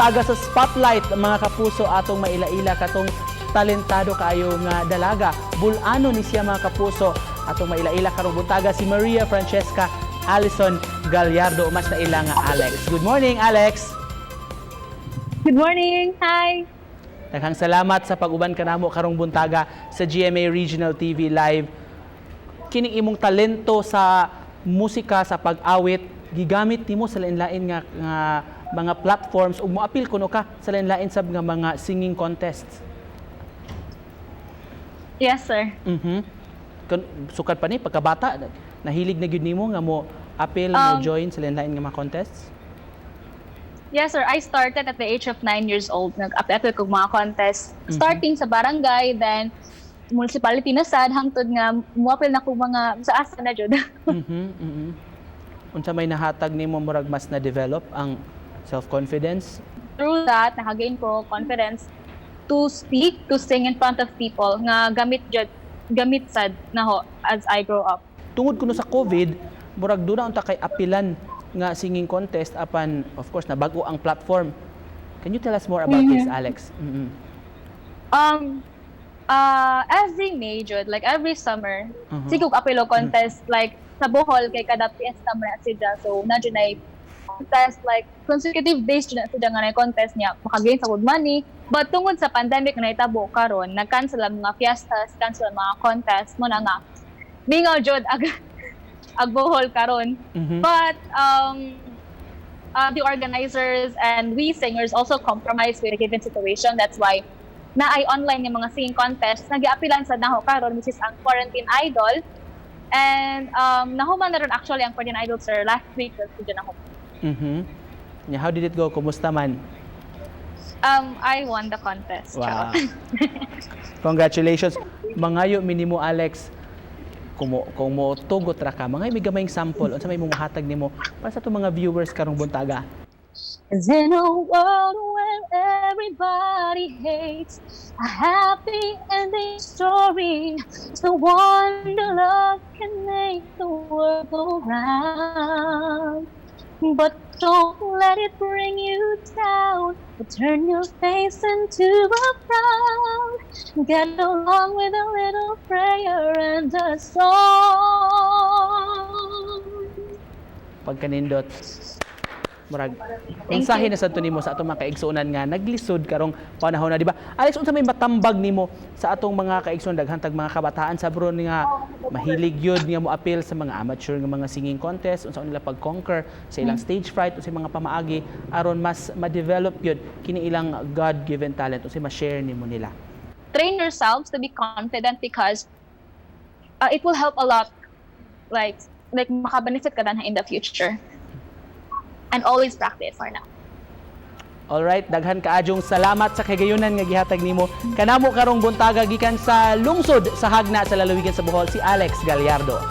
buntaga sa spotlight mga kapuso atong maila-ila katong talentado kaayo nga dalaga. Bulano ni siya mga kapuso atong maila-ila karong buntaga si Maria Francesca Alison Gallardo mas na ila nga Alex. Good morning, Alex. Good morning. Hi. Daghang salamat sa pag-uban kanamo karong buntaga sa GMA Regional TV Live. Kining imong talento sa musika, sa pag-awit, gigamit nimo sa lain-lain nga mga platforms ug moapil kuno ka sa lain-lain sab nga mga singing contests. Yes, sir. Sukad pa ni pagkabata nahilig na gyud nimo nga mo apil mo join sa lain-lain nga mga contests? Yes, sir. I started at the age of 9 years old. Nag-apil ko mga contest. Starting sa barangay, then municipality na sad, hangtod nga muapil na ko mga sa asa na jud. Unsa may nahatag nimo murag mas na develop ang self-confidence? Through that, nakagain ko confidence to speak, to sing in front of people nga gamit sad na ho as I grow up. Tungod kuno sa COVID, murag duna unta kay apilan nga singing contest apan of course na bago ang platform. Can you tell us more about this, Alex? Every May, Jud, like every summer, sigog apilo contest like sa Bohol kay kada fiesta man sila. So na jud ay contest like consecutive days jud na sila nga na contest niya makagain sa good money. But tungod sa pandemic na itabo karon, nag-cancel ang mga fiestas, cancel ang mga contest mo na nga. Mingaw jud ag Bohol karon. But the organizers and we singers also compromise with the given situation. That's why na ay online yung mga singing contest nag-aapilan sa naho karon, which is ang Quarantine Idol. And nahuman na rin actually ang Quarantine Idol, sir, last week sa naho. Yeah, how did it go? Kumusta man? I won the contest. Wow. Congratulations. Mangayo minimo, Alex. Kung mo tugot ra ka, mga migamayng sample unsa may muhatag nimo para sa itong mga viewers karong buntaga. Cause in a world where everybody hates a happy ending story, the wonder love can make the world go round. But don't let it bring you down, but turn your face into a frown. Get along with a little prayer and a song. Pagkanindot, murag mensahe na sadto nimo sa atong mga kaigsuonan nga naglisod karong panahon na, di ba? Alex, unsa may matambag nimo sa atong mga kaigsuonan daghang tag mga kabataan sa bron nga mahilig yun nga mo appeal sa mga amateur nga mga singing contest, unsa nila pag-conquer sa ilang stage fright o sa mga pamaagi aron mas ma-develop yun kini ilang God-given talent o sa ma-share nimo nila. Train yourselves to be confident because it will help a lot, like makabenefit ka na in the future. And always practice for now. Alright, daghan kaadjong salamat sa kagayunan nga gihatag nimo kanamo karong buntaga gikan sa lungsod sa Hagna sa lalawigan sa Bohol, si Alex Gallardo.